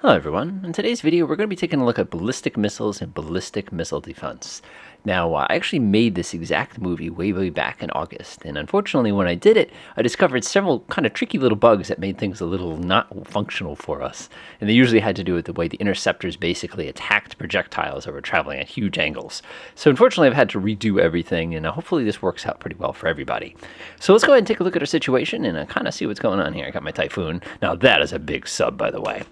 Hello everyone. In today's video we're going to be taking a look at ballistic missiles and ballistic missile defense. Now I actually made this exact movie way back in August, and unfortunately when I did it I discovered several kind of tricky little bugs that made things a little not functional for us. And they usually had to do with the way the interceptors basically attacked projectiles that were traveling at huge angles. So unfortunately I've had to redo everything, and hopefully this works out pretty well for everybody. So let's go ahead and take a look at our situation and kind of see what's going on here. I got my Typhoon. Now that is a big sub, by the way.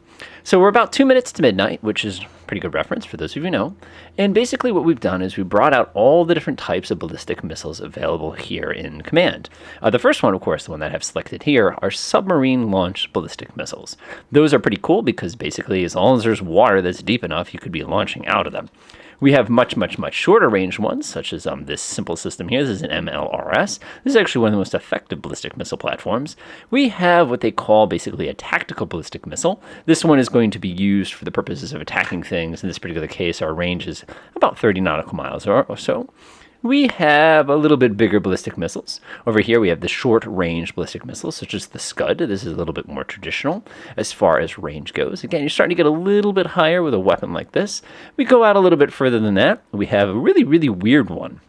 So we're about 2 minutes to midnight, which is a pretty good reference for those of you who know. And basically what we've done is we brought out all the different types of ballistic missiles available here in command. The first one, of course, the one that I have selected here, are submarine launched ballistic missiles. Those are pretty cool because basically as long as there's water that's deep enough, you could be launching out of them. We have much shorter range ones, such as this simple system here. This is an MLRS. This is actually one of the most effective ballistic missile platforms. We have what they call basically a tactical ballistic missile. This one is going to be used for the purposes of attacking things. In this particular case, our range is about 30 nautical miles or so. We have a little bit bigger ballistic missiles. Over here we have the short-range ballistic missiles, such as the Scud. This is a little bit more traditional as far as range goes. Again, you're starting to get a little bit higher with a weapon like this. We go out a little bit further than that. We have a really weird one.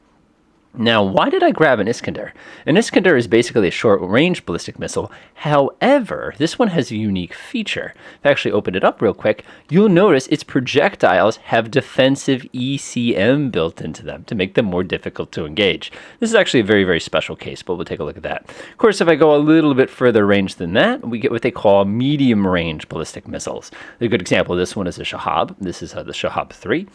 Now, why did I grab an Iskander? An Iskander is basically a short-range ballistic missile. However, this one has a unique feature. If I actually open it up real quick, you'll notice its projectiles have defensive ECM built into them to make them more difficult to engage. This is actually a very special case, but we'll take a look at that. Of course, if I go a little bit further range than that, we get what they call medium-range ballistic missiles. A good example of this one is the Shahab. This is the Shahab 3.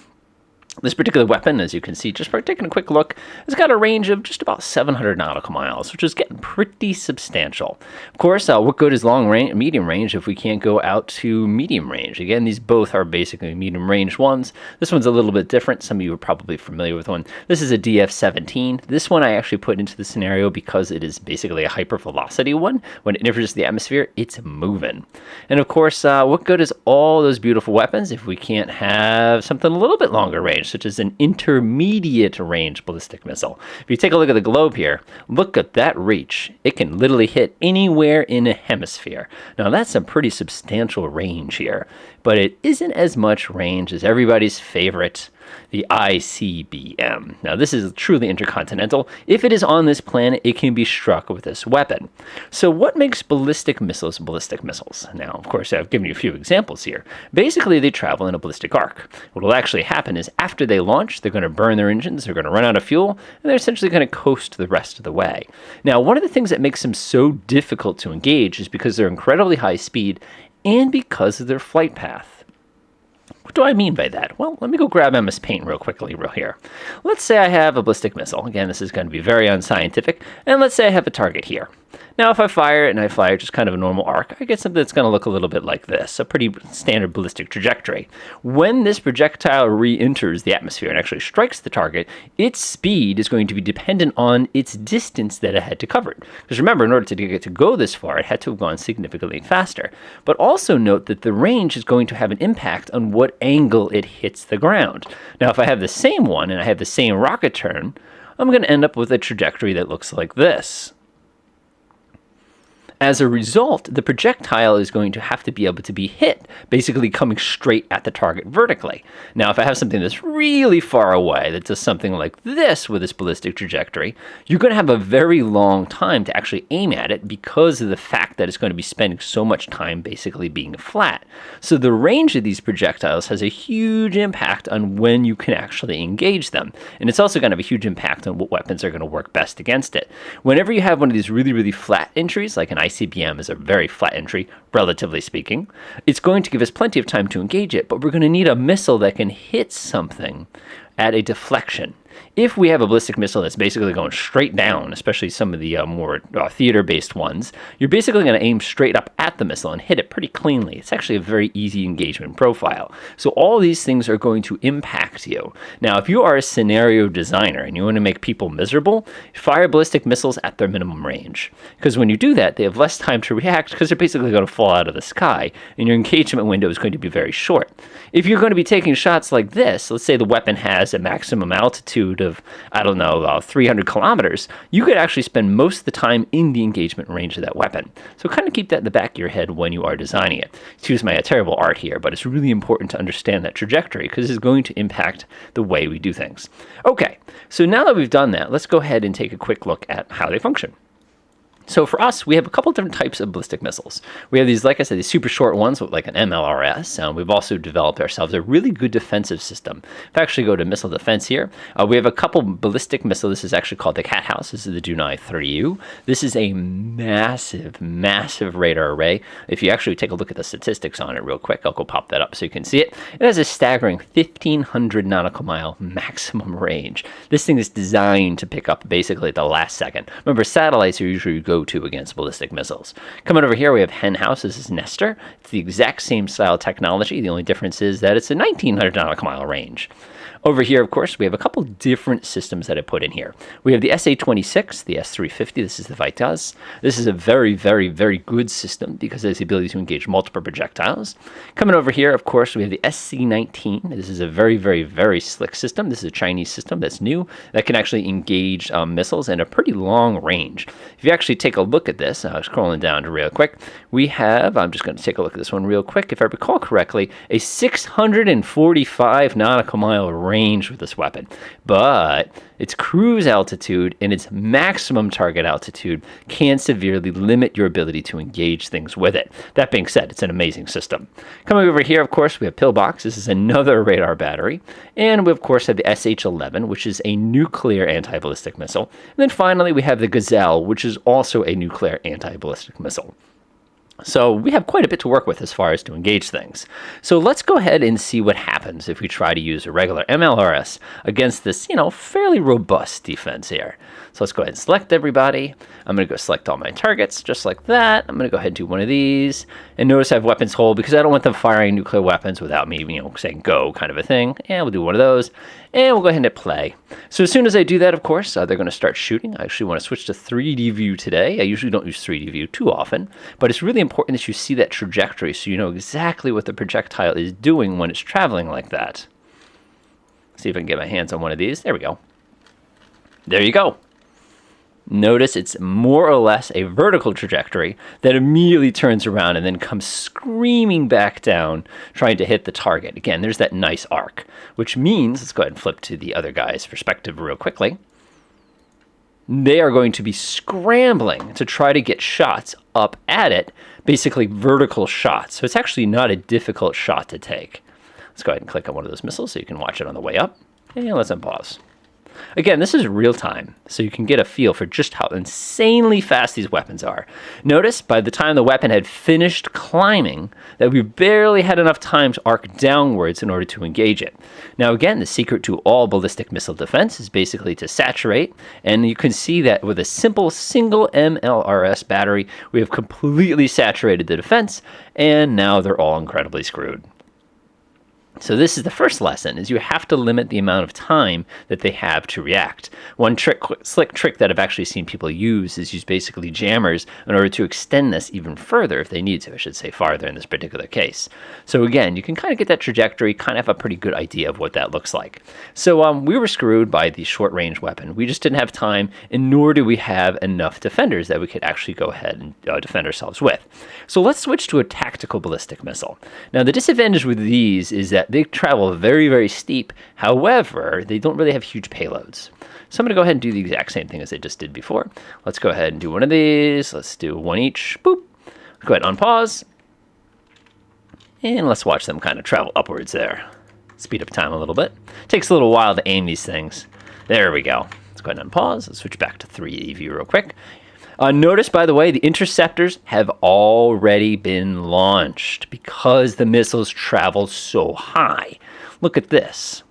This particular weapon, as you can see, just by taking a quick look, has got a range of just about 700 nautical miles, which is getting pretty substantial. Of course, what good is long range, medium range if we can't go out to medium range? Again, these both are basically medium range ones. This one's a little bit different. Some of you are probably familiar with one. This is a DF-17. This one I actually put into the scenario because it is basically a hypervelocity one. When it enters the atmosphere, it's moving. And of course, what good is all those beautiful weapons if we can't have something a little bit longer range, such as an intermediate range ballistic missile? If you take a look at the globe here, look at that reach. It can literally hit anywhere in a hemisphere. Now that's a pretty substantial range here, but it isn't as much range as everybody's favorite, the ICBM. Now this is truly intercontinental. If it is on this planet, it can be struck with this weapon. So what makes ballistic missiles ballistic missiles? Now, of course, I've given you a few examples here. Basically, they travel in a ballistic arc. What will actually happen is after they launch, they're going to burn their engines, they're going to run out of fuel, and they're essentially going to coast the rest of the way. Now, one of the things that makes them so difficult to engage is because they're incredibly high speed and because of their flight path. What do I mean by that? Well, let me go grab MS Paint real quickly here. Let's say I have a ballistic missile. Again, this is going to be very unscientific. And let's say I have a target here. Now, if I fire it and I fire just kind of a normal arc, I get something that's going to look a little bit like this, a pretty standard ballistic trajectory. When this projectile re-enters the atmosphere and actually strikes the target, its speed is going to be dependent on its distance that it had to cover it. Because remember, in order to get to go this far, it had to have gone significantly faster. But also note that the range is going to have an impact on what angle it hits the ground. Now, if I have the same one and I have the same rocket turn, I'm going to end up with a trajectory that looks like this. As a result, the projectile is going to have to be able to be hit, basically coming straight at the target vertically. Now, if I have something that's really far away that does something like this with this ballistic trajectory, you're going to have a very long time to actually aim at it because of the fact that it's going to be spending so much time basically being flat. So the range of these projectiles has a huge impact on when you can actually engage them. And it's also going to have a huge impact on what weapons are going to work best against it. Whenever you have one of these really flat entries, like an ICBM is a very flat entry, relatively speaking, it's going to give us plenty of time to engage it, but we're going to need a missile that can hit something at a deflection. If we have a ballistic missile that's basically going straight down, especially some of the more theater-based ones, you're basically going to aim straight up at the missile and hit it pretty cleanly. It's actually a very easy engagement profile. So all these things are going to impact you. Now, if you are a scenario designer and you want to make people miserable, fire ballistic missiles at their minimum range. Because when you do that, they have less time to react because they're basically going to fall out of the sky, and your engagement window is going to be very short. If you're going to be taking shots like this, let's say the weapon has a maximum altitude altitude of, I don't know, 300 kilometers, you could actually spend most of the time in the engagement range of that weapon. So kind of keep that in the back of your head when you are designing it. Excuse my terrible art here, but it's really important to understand that trajectory because it's going to impact the way we do things. Okay, so now that we've done that, let's go ahead and take a quick look at how they function. So for us, we have a couple different types of ballistic missiles. We have these, like I said, these super short ones with like an MLRS. We've also developed ourselves a really good defensive system. If I actually go to missile defense here, we have a couple ballistic missiles. This is actually called the Cat House. This is the Dunai 30U. This is a massive, massive radar array. If you actually take a look at the statistics on it real quick, I'll go pop that up so you can see it. It has a staggering 1,500 nautical mile maximum range. This thing is designed to pick up basically at the last second. Remember, satellites are usually go-to against ballistic missiles. Coming over here, we have Hen House. This is Nestor. It's the exact same style technology. The only difference is that it's a 1,900 nautical mile range. Over here, of course, we have a couple different systems that I put in here. We have the SA-26, the S-350. This is the Vitas. This is a very, very, very good system because it has the ability to engage multiple projectiles. Coming over here, of course, we have the SC-19. This is a very, very, very slick system. This is a Chinese system that's new that can actually engage missiles in a pretty long range. If you actually take a look at this, scrolling down to real quick, we have, I'm just going to take a look at this one real quick. If I recall correctly, a 645 nautical mile range with this weapon, but its cruise altitude and its maximum target altitude can severely limit your ability to engage things with it. That being said, it's an amazing system. Coming over here, of course, we have Pillbox. This is another radar battery, and we of course have the SH-11, which is a nuclear anti-ballistic missile, and then finally we have the Gazelle, which is also a nuclear anti-ballistic missile. So we have quite a bit to work with as far as to engage things. So let's go ahead and see what happens if we try to use a regular MLRS against this, fairly robust defense here. So let's go ahead and select everybody. I'm going to go select all my targets just like that. I'm going to go ahead and do one of these. And notice I have weapons hold because I don't want them firing nuclear weapons without me, saying go kind of a thing. And we'll do one of those. And we'll go ahead and hit play. So as soon as I do that, of course, they're going to start shooting. I actually want to switch to 3D view today. I usually don't use 3D view too often, but it's really important that you see that trajectory so you know exactly what the projectile is doing when it's traveling like that. See if I can get my hands on one of these. There we go. There you go. Notice it's more or less a vertical trajectory that immediately turns around and then comes screaming back down, trying to hit the target. Again, there's that nice arc, which means, let's go ahead and flip to the other guy's perspective real quickly. They are going to be scrambling to try to get shots up at it, basically vertical shots. So it's actually not a difficult shot to take. Let's go ahead and click on one of those missiles so you can watch it on the way up. And let's unpause. Again, this is real time, so you can get a feel for just how insanely fast these weapons are. Notice, by the time the weapon had finished climbing, that we barely had enough time to arc downwards in order to engage it. Now again, the secret to all ballistic missile defense is basically to saturate, and you can see that with a simple single MLRS battery, we have completely saturated the defense, and now they're all incredibly screwed. So this is the first lesson, is you have to limit the amount of time that they have to react. One slick trick that I've actually seen people use is use basically jammers in order to extend this even further if they need to, I should say farther in this particular case. So again, you can kind of get that trajectory, kind of have a pretty good idea of what that looks like. So we were screwed by the short-range weapon. We just didn't have time, and nor do we have enough defenders that we could actually go ahead and defend ourselves with. So let's switch to a tactical ballistic missile. Now the disadvantage with these is that they travel very, very steep. However, they don't really have huge payloads. So I'm going to go ahead and do the exact same thing as I just did before. Let's go ahead and do one of these. Let's do one each. Boop. Let's go ahead and unpause. And let's watch them kind of travel upwards there. Speed up time a little bit. Takes a little while to aim these things. There we go. Let's go ahead and unpause. Let's switch back to 3D view real quick. Notice, by the way, the interceptors have already been launched because the missiles travel so high. Look at this.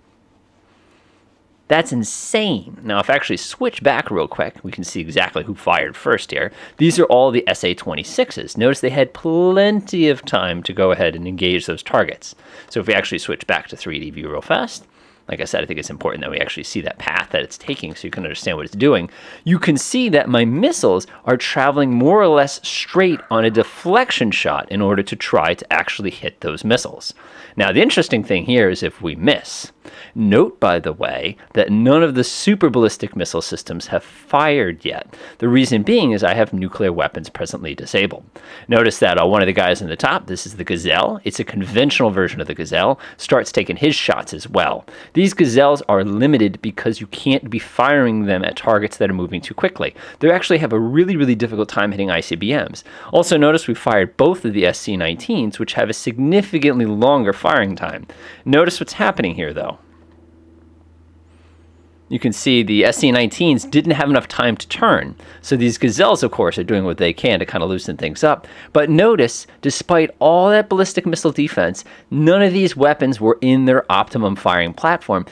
That's insane. Now, if I actually switch back real quick, we can see exactly who fired first here. These are all the SA-26s. Notice they had plenty of time to go ahead and engage those targets. So if we actually switch back to 3D view real fast, like I said, I think it's important that we actually see that path that it's taking so you can understand what it's doing. You can see that my missiles are traveling more or less straight on a deflection shot in order to try to actually hit those missiles. Now, the interesting thing here is if we miss, Note, by the way, that none of the super ballistic missile systems have fired yet. The reason being is I have nuclear weapons presently disabled. Notice that one of the guys in the top, this is the Gazelle. It's a conventional version of the Gazelle, starts taking his shots as well. These Gazelles are limited because you can't be firing them at targets that are moving too quickly. They actually have a really, really difficult time hitting ICBMs. Also notice we fired both of the SC-19s, which have a significantly longer firing time. Notice what's happening here, though. You can see the SC-19s didn't have enough time to turn. So these Gazelles, of course, are doing what they can to kind of loosen things up. But notice, despite all that ballistic missile defense, none of these weapons were in their optimum firing platform,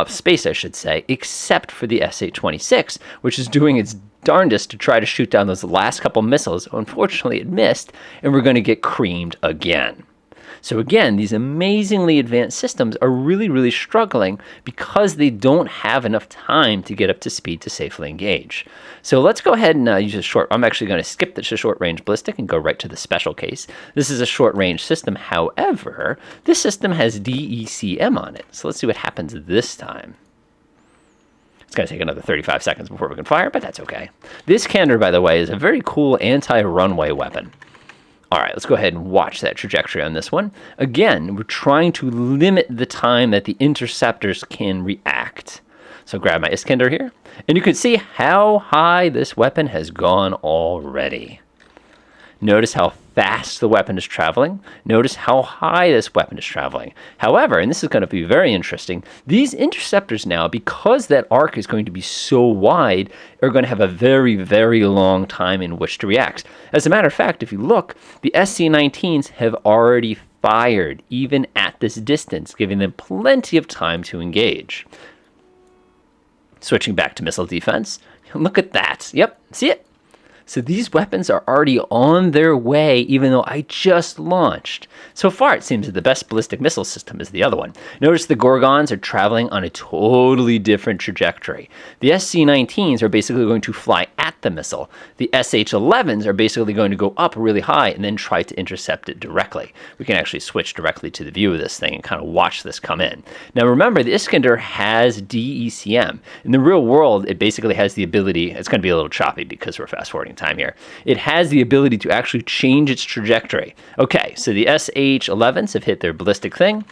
space, I should say, except for the S-826, which is doing its darndest to try to shoot down those last couple missiles. Unfortunately, it missed, and we're going to get creamed again. So again, these amazingly advanced systems are really, really struggling because they don't have enough time to get up to speed to safely engage. So let's go ahead and use a short. I'm actually going to skip the short-range ballistic and go right to the special case. This is a short-range system. However, this system has DECM on it. So let's see what happens this time. It's going to take another 35 seconds before we can fire, but that's okay. This cannon, by the way, is a very cool anti-runway weapon. All right, let's go ahead and watch that trajectory on this one. Again, we're trying to limit the time that the interceptors can react. So grab my Iskander here, and you can see how high this weapon has gone already. Notice how fast the weapon is traveling. Notice how high this weapon is traveling. However, and this is going to be very interesting, these interceptors now, because that arc is going to be so wide, are going to have a very, very long time in which to react. As a matter of fact, if you look, the SC-19s have already fired, even at this distance, giving them plenty of time to engage. Switching back to missile defense, look at that. Yep, see it? So these weapons are already on their way, even though I just launched. So far, it seems that the best ballistic missile system is the other one. Notice the Gorgons are traveling on a totally different trajectory. The SC-19s are basically going to fly at the missile. The SH-11s are basically going to go up really high and then try to intercept it directly. We can actually switch directly to the view of this thing and kind of watch this come in. Now remember, the Iskander has DECM. In the real world, it basically has the ability, it's going to be a little choppy because we're fast forwarding time here. It has the ability to actually change its trajectory. Okay, so the SH-11s have hit their ballistic thing.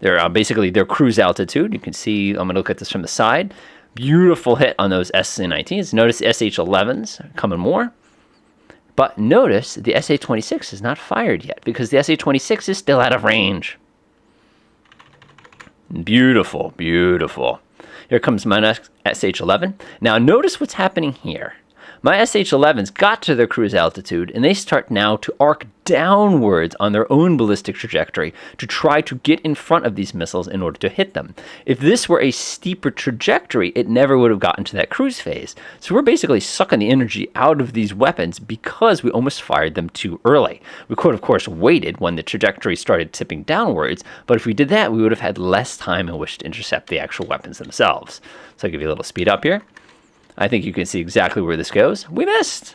They're basically their cruise altitude. You can see, I'm going to look at this from the side. Beautiful hit on those SC-19s. Notice the SH-11s coming more. But notice the SA-26 is not fired yet because the SA-26 is still out of range. Beautiful, beautiful. Here comes my next SH-11. Now notice what's happening here. My SH-11s got to their cruise altitude, and they start now to arc downwards on their own ballistic trajectory to try to get in front of these missiles in order to hit them. If this were a steeper trajectory, it never would have gotten to that cruise phase. So we're basically sucking the energy out of these weapons because we almost fired them too early. We could, of course, waited when the trajectory started tipping downwards, but if we did that, we would have had less time in which to intercept the actual weapons themselves. So I'll give you a little speed up here. I think you can see exactly where this goes. We missed.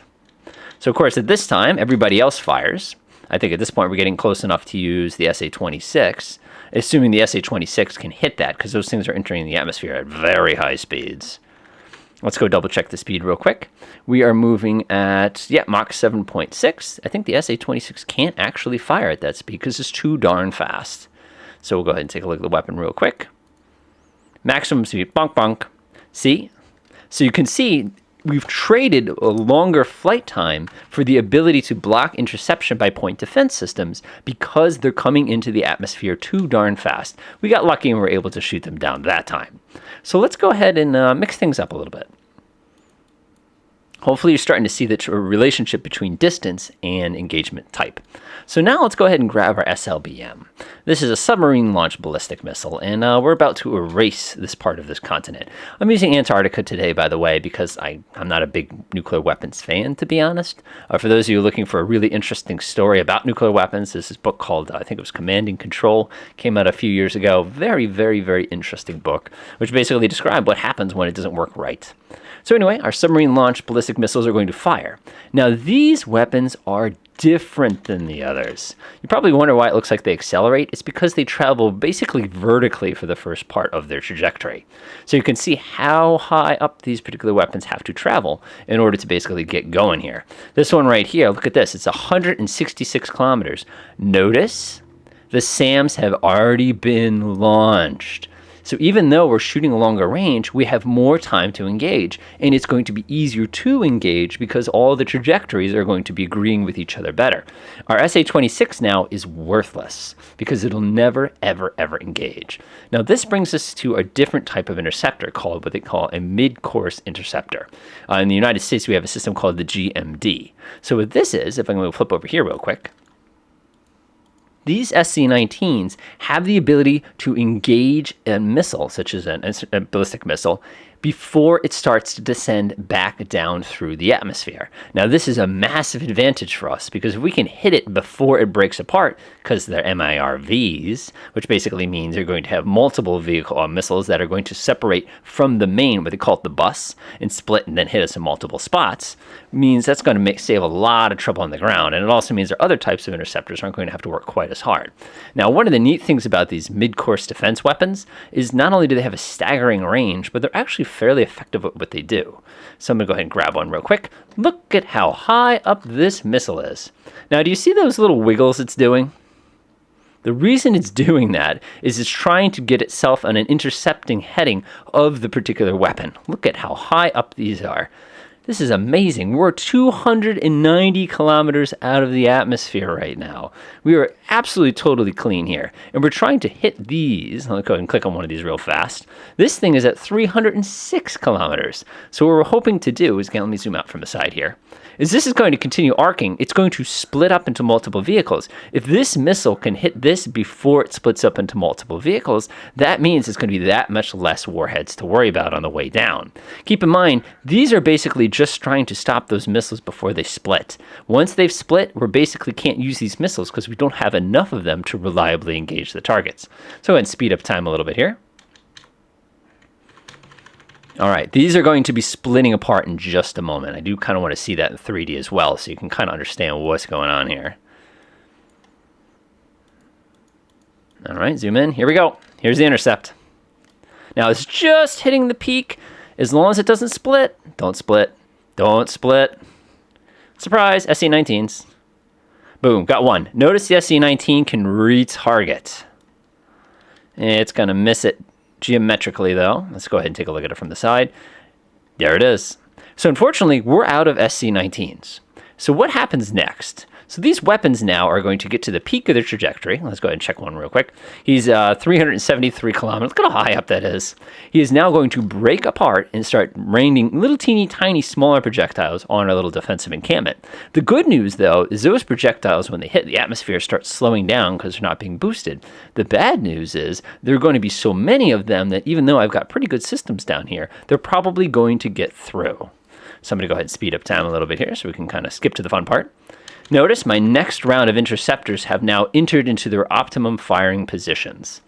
So, of course, at this time, everybody else fires. I think at this point, we're getting close enough to use the SA-26, assuming the SA-26 can hit that, because those things are entering the atmosphere at very high speeds. Let's go double check the speed real quick. We are moving at, Mach 7.6. I think the SA-26 can't actually fire at that speed because it's too darn fast. So we'll go ahead and take a look at the weapon real quick. Maximum speed, bonk, bonk. See? So you can see we've traded a longer flight time for the ability to block interception by point defense systems because they're coming into the atmosphere too darn fast. We got lucky and were able to shoot them down that time. So let's go ahead and mix things up a little bit. Hopefully you're starting to see the relationship between distance and engagement type. So now let's go ahead and grab our Slbm. This is a submarine-launched ballistic missile, and we're about to erase this part of this continent. I'm using Antarctica today, by the way, because I'm not a big nuclear weapons fan, to be honest. For those of you looking for a really interesting story about nuclear weapons, there's this book called, I think it was Command and Control, came out a few years ago. Very, very, very interesting book, which basically described what happens when it doesn't work right. So anyway, our submarine-launched ballistic missiles are going to fire. Now, these weapons are different than the others. You probably wonder why it looks like they accelerate. It's because they travel basically vertically for the first part of their trajectory. So you can see how high up these particular weapons have to travel in order to basically get going here. This one right here, look at this. It's 166 kilometers. Notice the SAMs have already been launched. So even though we're shooting a longer range, we have more time to engage, and it's going to be easier to engage because all the trajectories are going to be agreeing with each other better. Our SA-26 now is worthless because it'll never, ever, ever engage. Now this brings us to a different type of interceptor called what they call a mid-course interceptor. In the United States, we have a system called the GMD. So what this is, if I'm going to flip over here real quick, these SC-19s have the ability to engage a missile, such as a ballistic missile, before it starts to descend back down through the atmosphere. Now, this is a massive advantage for us because if we can hit it before it breaks apart, because they're MIRVs, which basically means they're going to have multiple missiles that are going to separate from the main, what they call it the bus, and split and then hit us in multiple spots, means that's going to save a lot of trouble on the ground. And it also means that other types of interceptors aren't going to have to work quite as hard. Now, one of the neat things about these mid-course defense weapons is not only do they have a staggering range, but they're actually fairly effective at what they do. So I'm going to go ahead and grab one real quick. Look at how high up this missile is. Now, do you see those little wiggles it's doing? The reason it's doing that is it's trying to get itself on an intercepting heading of the particular weapon. Look at how high up these are. This is amazing. We're 290 kilometers out of the atmosphere right now. We are absolutely totally clean here. And we're trying to hit these. I'll go ahead and click on one of these real fast. This thing is at 306 kilometers. So what we're hoping to do is, again, let me zoom out from the side here, is this is going to continue arcing. It's going to split up into multiple vehicles. If this missile can hit this before it splits up into multiple vehicles, that means it's going to be that much less warheads to worry about on the way down. Keep in mind, these are basically just trying to stop those missiles before they split. Once they've split, we basically can't use these missiles because we don't have enough of them to reliably engage the targets. So go ahead and speed up time a little bit here. All right, these are going to be splitting apart in just a moment. I do kind of want to see that in 3D as well, so you can kind of understand what's going on here. All right, zoom in. Here we go. Here's the intercept. Now, it's just hitting the peak. As long as it doesn't split, don't split. Don't split. Surprise, SC-19s. Boom, got one. Notice the SC-19 can retarget. It's going to miss it geometrically, though. Let's go ahead and take a look at it from the side. There it is. So unfortunately, we're out of SC-19s. So what happens next? So these weapons now are going to get to the peak of their trajectory. Let's go ahead and check one real quick. He's 373 kilometers. Look at how high up that is. He is now going to break apart and start raining little teeny tiny smaller projectiles on our little defensive encampment. The good news, though, is those projectiles, when they hit the atmosphere, start slowing down because they're not being boosted. The bad news is there are going to be so many of them that even though I've got pretty good systems down here, they're probably going to get through. So I'm going to go ahead and speed up time a little bit here so we can kind of skip to the fun part. Notice my next round of interceptors have now entered into their optimum firing positions.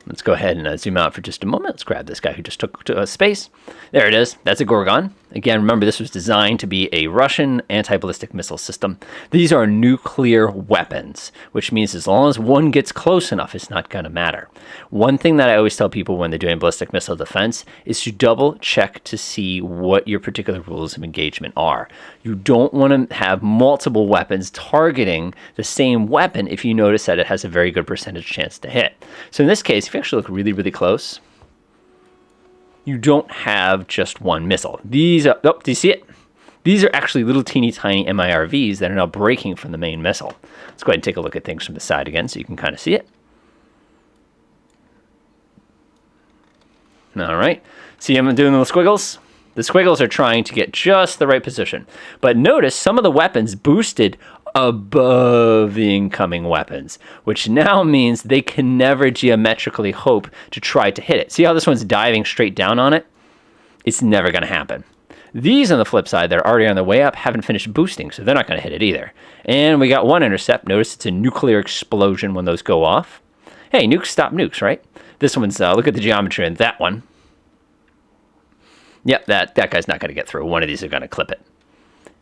Let's go ahead and zoom out for just a moment. Let's grab this guy who just took space. There it is. That's a Gorgon. Again, remember, this was designed to be a Russian anti-ballistic missile system. These are nuclear weapons, which means as long as one gets close enough, it's not going to matter. One thing that I always tell people when they're doing ballistic missile defense is to double check to see what your particular rules of engagement are. You don't want to have multiple weapons targeting the same weapon if you notice that it has a very good percentage chance to hit. So in this case, if you actually look really, really close, you don't have just one missile. These are, oh, do you see it? These are actually little teeny tiny MIRVs that are now breaking from the main missile. Let's go ahead and take a look at things from the side again so you can kind of see it. All right, see I'm doing little squiggles? The squiggles are trying to get just the right position. But notice some of the weapons boosted above the incoming weapons, which now means they can never geometrically hope to try to hit it. See how this one's diving straight down on it? It's never going to happen. These, on the flip side, that are already on their way up, haven't finished boosting, so they're not going to hit it either. And we got one intercept. Notice it's a nuclear explosion when those go off. Hey, nukes stop nukes, right? This one's, look at the geometry in that one. Yep, that guy's not going to get through. One of these are going to clip it.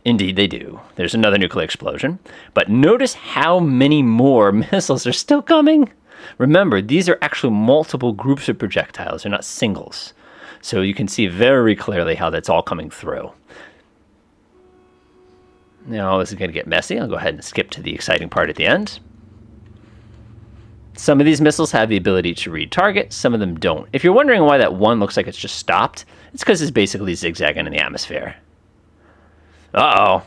Indeed, they do. There's another nuclear explosion. But notice how many more missiles are still coming. Remember, these are actually multiple groups of projectiles. They're not singles. So you can see very clearly how that's all coming through. Now, this is going to get messy. I'll go ahead and skip to the exciting part at the end. Some of these missiles have the ability to read target. Some of them don't. If you're wondering why that one looks like it's just stopped, it's because it's basically zigzagging in the atmosphere. Uh-oh.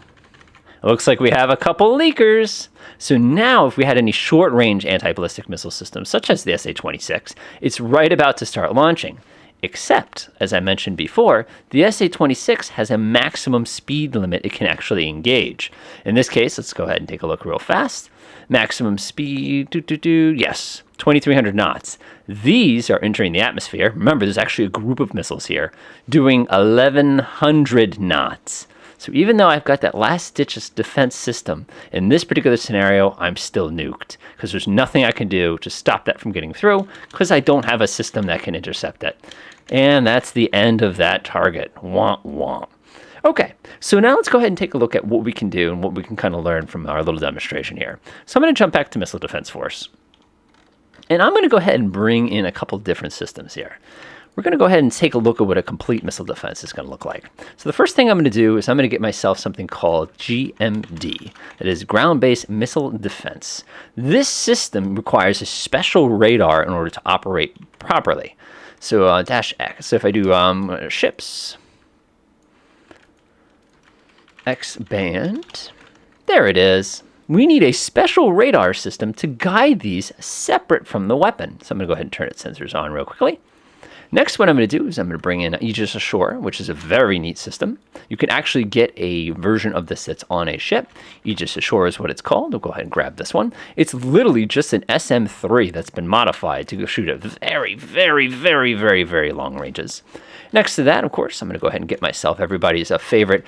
It looks like we have a couple leakers. So now if we had any short-range anti-ballistic missile systems, such as the SA-26, it's right about to start launching. Except, as I mentioned before, the SA-26 has a maximum speed limit it can actually engage. In this case, let's go ahead and take a look real fast. Maximum speed, yes, 2,300 knots. These are entering the atmosphere. Remember, there's actually a group of missiles here doing 1,100 knots. So even though I've got that last-ditch defense system, in this particular scenario, I'm still nuked because there's nothing I can do to stop that from getting through because I don't have a system that can intercept it. And that's the end of that target. Womp womp. Okay, so now let's go ahead and take a look at what we can do and what we can kind of learn from our little demonstration here. So I'm going to jump back to Missile Defense Force. And I'm going to go ahead and bring in a couple different systems here. We're going to go ahead and take a look at what a complete missile defense is going to look like. So the first thing I'm going to do is I'm going to get myself something called GMD. That is Ground-Based Missile Defense. This system requires a special radar in order to operate properly. So -X. So if I do ships, X-band, there it is. We need a special radar system to guide these separate from the weapon. So I'm going to go ahead and turn its sensors on real quickly. Next, what I'm going to do is I'm going to bring in Aegis Ashore, which is a very neat system. You can actually get a version of this that's on a ship. Aegis Ashore is what it's called. We'll go ahead and grab this one. It's literally just an SM-3 that's been modified to shoot at very, very, very, very, very long ranges. Next to that, of course, I'm going to go ahead and get myself everybody's favorite,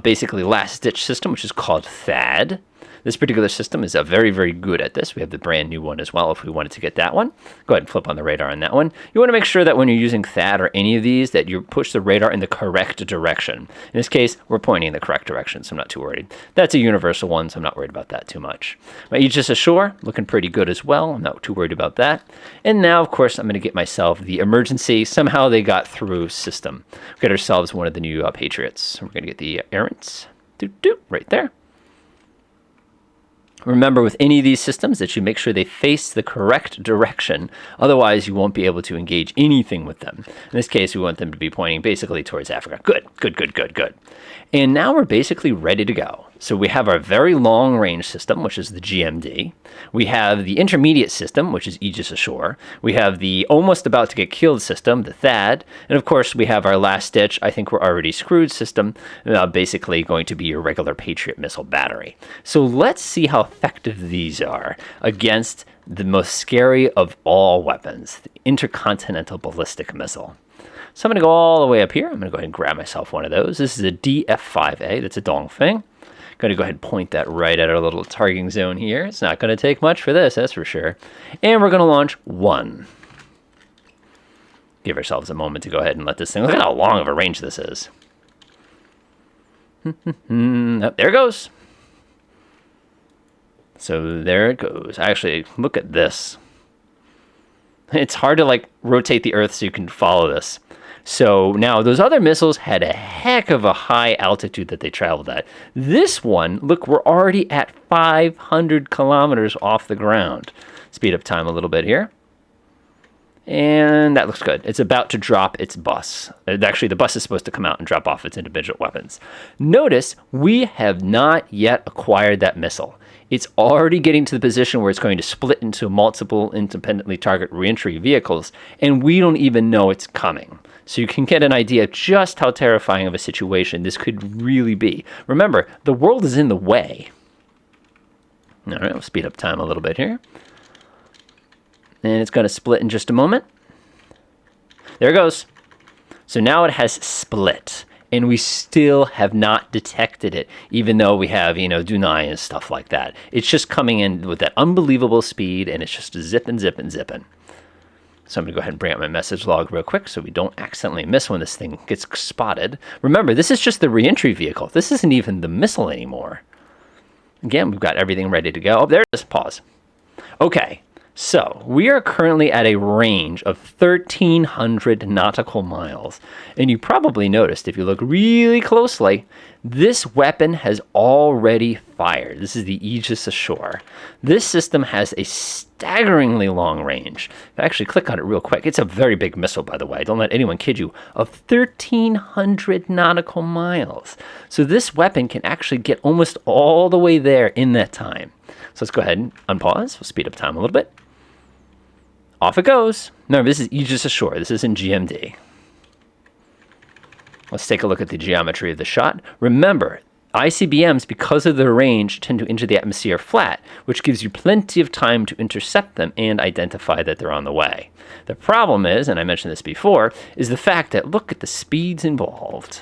basically last-ditch system, which is called THAAD. This particular system is very, very good at this. We have the brand new one as well if we wanted to get that one. Go ahead and flip on the radar on that one. You want to make sure that when you're using THAAD or any of these that you push the radar in the correct direction. In this case, we're pointing in the correct direction, so I'm not too worried. That's a universal one, so I'm not worried about that too much. My Aegis Ashore, looking pretty good as well. I'm not too worried about that. And now, of course, I'm going to get myself the emergency, somehow they got through system. We'll get ourselves one of the new Patriots. We're going to get the errants. Right there. Remember with any of these systems that you make sure they face the correct direction. Otherwise, you won't be able to engage anything with them. In this case, we want them to be pointing basically towards Africa. Good, good, good, good, good. And now we're basically ready to go. So we have our very long range system, which is the GMD. We have the intermediate system, which is Aegis Ashore. We have the almost about to get killed system, the THAAD. And of course, we have our last ditch, I think we're already screwed system, basically going to be your regular Patriot missile battery. So let's see how effective these are against the most scary of all weapons, the intercontinental ballistic missile. So I'm going to go all the way up here. I'm going to go ahead and grab myself one of those. This is a DF5A. That's a Dongfeng. Going to go ahead and point that right at our little targeting zone here. It's not going to take much for this, that's for sure. And we're going to launch one. Give ourselves a moment to go ahead and let this thing, look at how long of a range this is. Oh, there it goes. So there it goes. Actually, look at this. It's hard to like rotate the Earth so you can follow this. So now those other missiles had a heck of a high altitude that they traveled at. This one, look, we're already at 500 kilometers off the ground. Speed up time a little bit here. And that looks good. It's about to drop its bus. Actually, the bus is supposed to come out and drop off its individual weapons. Notice we have not yet acquired that missile. It's already getting to the position where it's going to split into multiple independently target reentry vehicles, and we don't even know it's coming. So you can get an idea of just how terrifying of a situation this could really be. Remember, the world is in the way. All right, we'll speed up time a little bit here. And it's going to split in just a moment. There it goes. So now it has split. And we still have not detected it, even though we have, Dunai and stuff like that. It's just coming in with that unbelievable speed, and it's just zipping, zipping, zipping. So I'm going to go ahead and bring up my message log real quick so we don't accidentally miss when this thing gets spotted. Remember, this is just the reentry vehicle. This isn't even the missile anymore. Again, we've got everything ready to go. Oh, there it is. Pause. Okay, so we are currently at a range of 1,300 nautical miles. And you probably noticed, if you look really closely, this weapon has already fired. This is the Aegis Ashore. This system has a staggeringly long range. If I actually click on it real quick, it's a very big missile, by the way. Don't let anyone kid you. Of 1,300 nautical miles. So this weapon can actually get almost all the way there in that time. So let's go ahead and unpause. We'll speed up time a little bit. Off it goes. Remember, this is Aegis Ashore. This is in GMD. Let's take a look at the geometry of the shot. Remember, ICBMs, because of their range, tend to enter the atmosphere flat, which gives you plenty of time to intercept them and identify that they're on the way. The problem is, and I mentioned this before, is the fact that look at the speeds involved.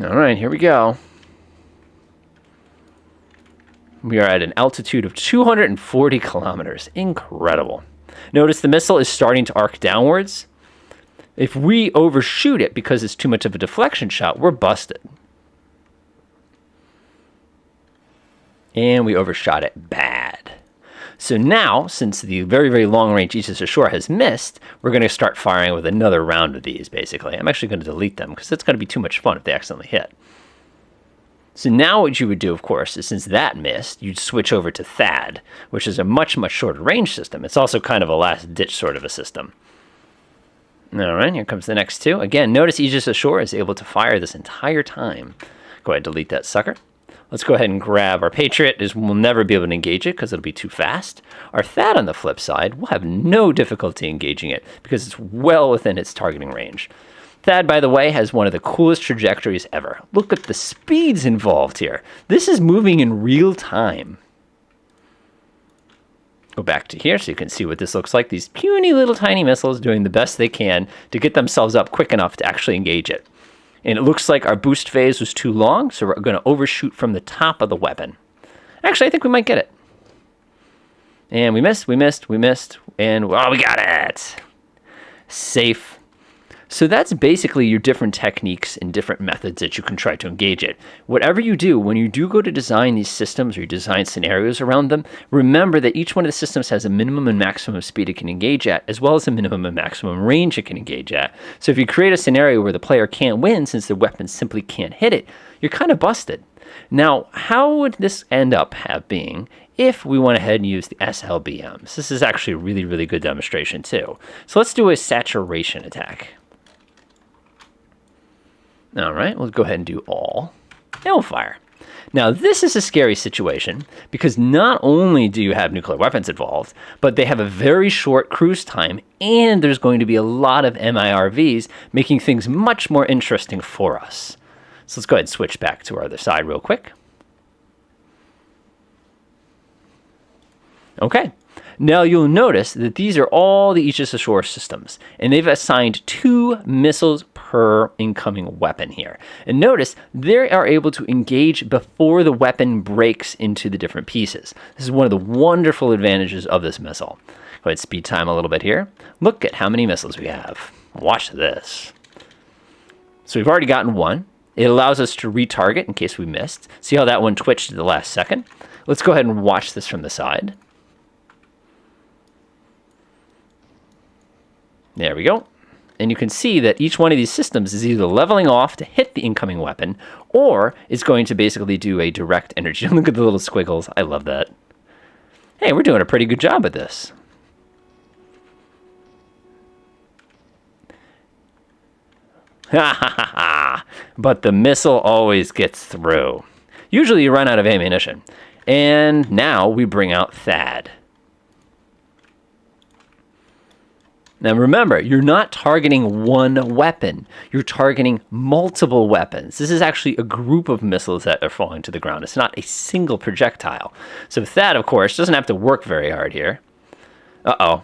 All right, here we go. We are at an altitude of 240 kilometers. Incredible. Notice the missile is starting to arc downwards. If we overshoot it because it's too much of a deflection shot, we're busted. And we overshot it bad. So now, since the very, very long-range Aegis Ashore has missed, we're going to start firing with another round of these, basically. I'm actually going to delete them because it's going to be too much fun if they accidentally hit. So now what you would do, of course, is since that missed, you'd switch over to THAAD, which is a much, much shorter range system. It's also kind of a last-ditch sort of a system. All right, here comes the next two. Again, notice Aegis Ashore is able to fire this entire time. Go ahead and delete that sucker. Let's go ahead and grab our Patriot. We'll never be able to engage it because it'll be too fast. Our THAAD, on the flip side, will have no difficulty engaging it because it's well within its targeting range. THAAD, by the way, has one of the coolest trajectories ever. Look at the speeds involved here. This is moving in real time. Go back to here so you can see what this looks like. These puny little tiny missiles doing the best they can to get themselves up quick enough to actually engage it. And it looks like our boost phase was too long, so we're going to overshoot from the top of the weapon. Actually, I think we might get it. And we missed, and oh, we got it. Safe. So that's basically your different techniques and different methods that you can try to engage it. Whatever you do, when you do go to design these systems or you design scenarios around them, remember that each one of the systems has a minimum and maximum speed it can engage at, as well as a minimum and maximum range it can engage at. So if you create a scenario where the player can't win since the weapon simply can't hit it, you're kind of busted. Now, how would this end up being if we went ahead and used the Slbms? This is actually a really, really good demonstration too. So let's do a saturation attack. All right, we'll go ahead and do all, and we'll fire. Now, this is a scary situation because not only do you have nuclear weapons involved, but they have a very short cruise time, and there's going to be a lot of MIRVs, making things much more interesting for us. So let's go ahead and switch back to our other side real quick. Okay. Now you'll notice that these are all the Aegis Ashore systems, and they've assigned 2 missiles per incoming weapon here. And notice they are able to engage before the weapon breaks into the different pieces. This is one of the wonderful advantages of this missile. Go ahead and speed time a little bit here. Look at how many missiles we have. Watch this. So we've already gotten one. It allows us to retarget in case we missed. See how that one twitched at the last second? Let's go ahead and watch this from the side. There we go. And you can see that each one of these systems is either leveling off to hit the incoming weapon, or it's going to basically do a direct energy. Look at the little squiggles. I love that. Hey, we're doing a pretty good job at this. Ha ha ha ha. But the missile always gets through. Usually you run out of ammunition. And now we bring out THAAD. Now remember, you're not targeting one weapon. You're targeting multiple weapons. This is actually a group of missiles that are falling to the ground. It's not a single projectile. So THAAD, of course, doesn't have to work very hard here. Uh-oh.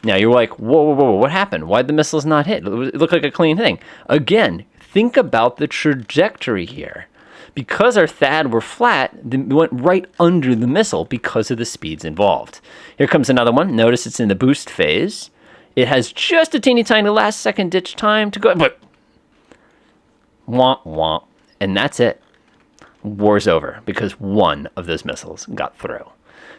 Now you're like, whoa, whoa, whoa, what happened? Why'd the missiles not hit? It looked like a clean thing. Again, think about the trajectory here. Because our THAAD were flat, they went right under the missile because of the speeds involved. Here comes another one. Notice it's in the boost phase. It has just a teeny tiny last second ditch time to go, but womp womp. And that's it. War's over because one of those missiles got through.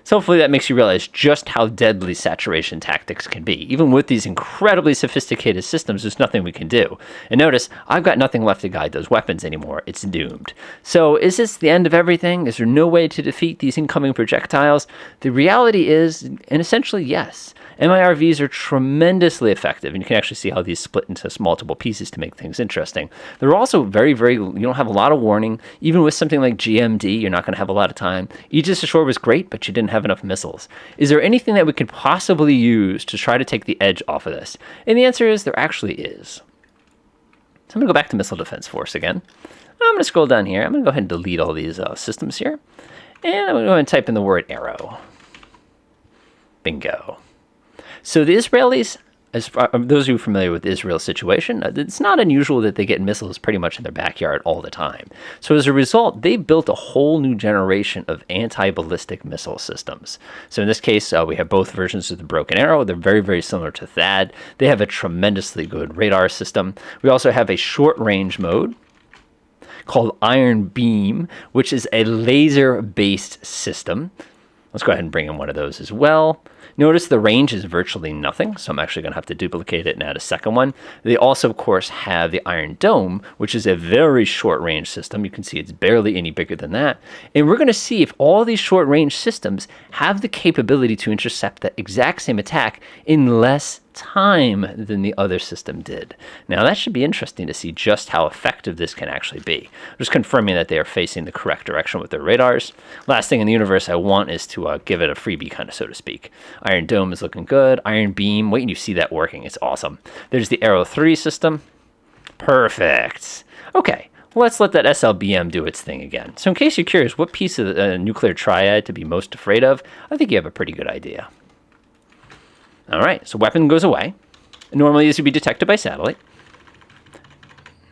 So hopefully that makes you realize just how deadly saturation tactics can be. Even with these incredibly sophisticated systems, there's nothing we can do. And notice, I've got nothing left to guide those weapons anymore. It's doomed. So is this the end of everything? Is there no way to defeat these incoming projectiles? The reality is, and essentially, yes. MIRVs are tremendously effective, and you can actually see how these split into multiple pieces to make things interesting. They're also you don't have a lot of warning. Even with something like GMD, you're not going to have a lot of time. Aegis Ashore was great, but you didn't have enough missiles. Is there anything that we could possibly use to try to take the edge off of this? And the answer is there actually is. So I'm going to go back to Missile Defense Force again. I'm going to scroll down here. I'm going to go ahead and delete all these systems here. And I'm going to go ahead and type in the word arrow. Bingo. So the Israelis, as those of you familiar with Israel's situation, it's not unusual that they get missiles pretty much in their backyard all the time. So as a result, they built a whole new generation of anti-ballistic missile systems. So in this case, we have both versions of the Broken Arrow. They're very, very similar to THAAD. They have a tremendously good radar system. We also have a short-range mode called Iron Beam, which is a laser-based system. Let's go ahead and bring in one of those as well. Notice the range is virtually nothing, so I'm actually going to have to duplicate it and add a second one. They also, of course, have the Iron Dome, which is a very short-range system. You can see it's barely any bigger than that. And we're going to see if all these short-range systems have the capability to intercept that exact same attack in less time than the other system did. Now, that should be interesting to see just how effective this can actually be. Just confirming that they are facing the correct direction with their radars. Last thing in the universe I want is to give it a freebie, kind of, so to speak. Iron Dome is looking good. Iron Beam, wait until you see that working. It's awesome. There's the Arrow 3 system. Perfect. Okay, let's let that SLBM do its thing again. So in case you're curious what piece of the nuclear triad to be most afraid of, I think you have a pretty good idea. All right, so weapon goes away. Normally this would be detected by satellite.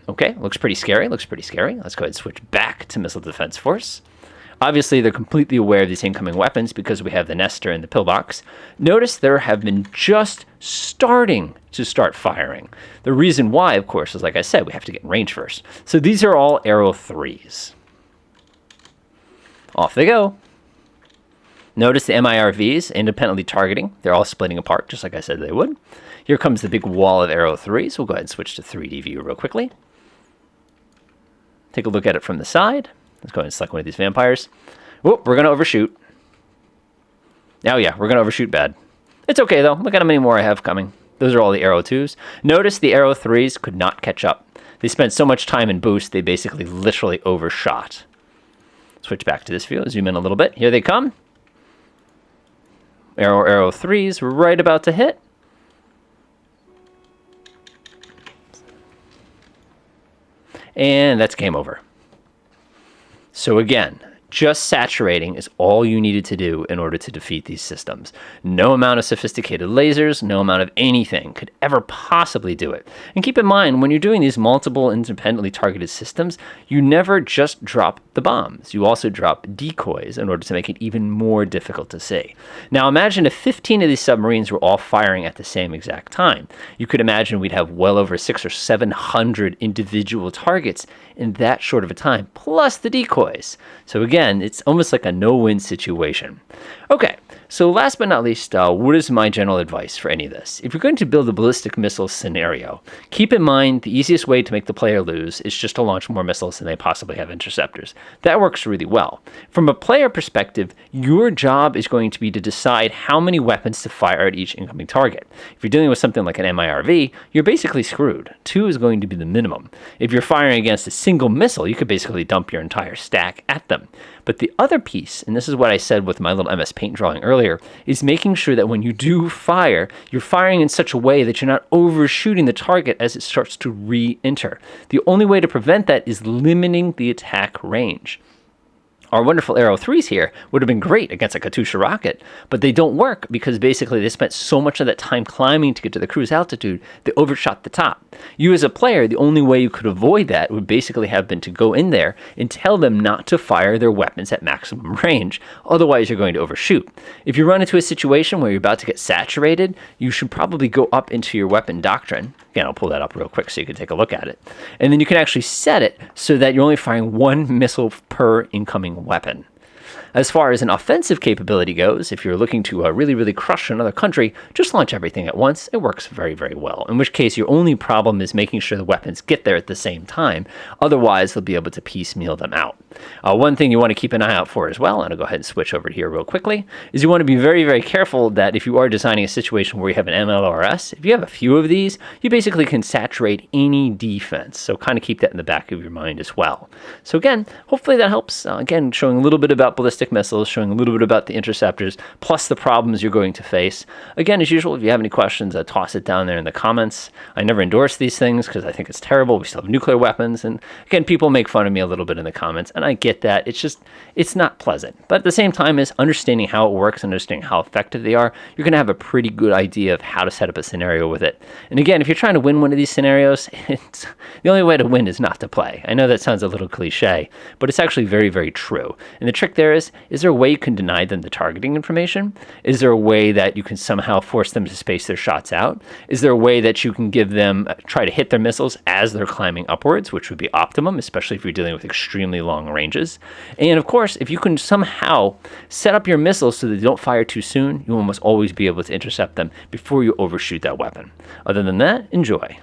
Okay, looks pretty scary, Let's go ahead and switch back to Missile Defense Force. Obviously, they're completely aware of these incoming weapons because we have the Nestor and the pillbox. Notice there have been just starting to start firing. The reason why, of course, is like I said, we have to get in range first. So these are all Arrow 3s. Off they go. Notice the MIRVs independently targeting. They're all splitting apart, just like I said they would. Here comes the big wall of Arrow 3s. We'll go ahead and switch to 3D view real quickly. Take a look at it from the side. Let's go ahead and select one of these vampires. Whoop, we're going to overshoot. Oh yeah, we're going to overshoot bad. It's okay though. Look at how many more I have coming. Those are all the Arrow 2s. Notice the Arrow 3s could not catch up. They spent so much time in boost, they basically literally overshot. Switch back to this view. Zoom in a little bit. Here they come. Arrow 3s right about to hit. And that's game over. So again, just saturating is all you needed to do in order to defeat these systems. No amount of sophisticated lasers, no amount of anything could ever possibly do it. And keep in mind, when you're doing these multiple independently targeted systems, you never just drop the bombs. You also drop decoys in order to make it even more difficult to see. Now imagine if 15 of these submarines were all firing at the same exact time. You could imagine we'd have well over 600 or 700 individual targets in that short of a time, plus the decoys. So again, it's almost like a no-win situation. Okay, so last but not least, what is my general advice for any of this? If you're going to build a ballistic missile scenario, keep in mind the easiest way to make the player lose is just to launch more missiles than they possibly have interceptors. That works really well. From a player perspective, your job is going to be to decide how many weapons to fire at each incoming target. If you're dealing with something like an MIRV, you're basically screwed. 2 is going to be the minimum. If you're firing against a single missile, you could basically dump your entire stack at them. But the other piece, and this is what I said with my little MS Paint drawing earlier, is making sure that when you do fire, you're firing in such a way that you're not overshooting the target as it starts to re-enter. The only way to prevent that is limiting the attack range. Our wonderful Arrow 3s here would have been great against a Katyusha rocket, but they don't work because basically they spent so much of that time climbing to get to the cruise altitude, they overshot the top. You as a player, the only way you could avoid that would basically have been to go in there and tell them not to fire their weapons at maximum range, otherwise you're going to overshoot. If you run into a situation where you're about to get saturated, you should probably go up into your weapon doctrine. Again, I'll pull that up real quick so you can take a look at it. And then you can actually set it so that you're only firing one missile per incoming weapon. As far as an offensive capability goes, if you're looking to really, really crush another country, just launch everything at once. It works very, very well. In which case, your only problem is making sure the weapons get there at the same time. Otherwise, they'll be able to piecemeal them out. One thing you want to keep an eye out for as well, and I'll go ahead and switch over here real quickly, is you want to be very, very careful that if you are designing a situation where you have an MLRS, if you have a few of these, you basically can saturate any defense. So kind of keep that in the back of your mind as well. So again, hopefully that helps. Again, showing a little bit about ballistic missiles, showing a little bit about the interceptors, plus the problems you're going to face. Again, as usual, if you have any questions, toss it down there in the comments. I never endorse these things because I think it's terrible. We still have nuclear weapons. And again, people make fun of me a little bit in the comments, and I get that. It's not pleasant. But at the same time, is understanding how it works, understanding how effective they are, you're going to have a pretty good idea of how to set up a scenario with it. And again, if you're trying to win one of these scenarios, the only way to win is not to play. I know that sounds a little cliche, but it's actually very, very true. And the trick there is there a way you can deny them the targeting information? Is there a way that you can somehow force them to space their shots out? Is there a way that you can give them, try to hit their missiles as they're climbing upwards, which would be optimum, especially if you're dealing with extremely long ranges? And of course, if you can somehow set up your missiles so that they don't fire too soon, you will almost always be able to intercept them before you overshoot that weapon. Other than that, enjoy.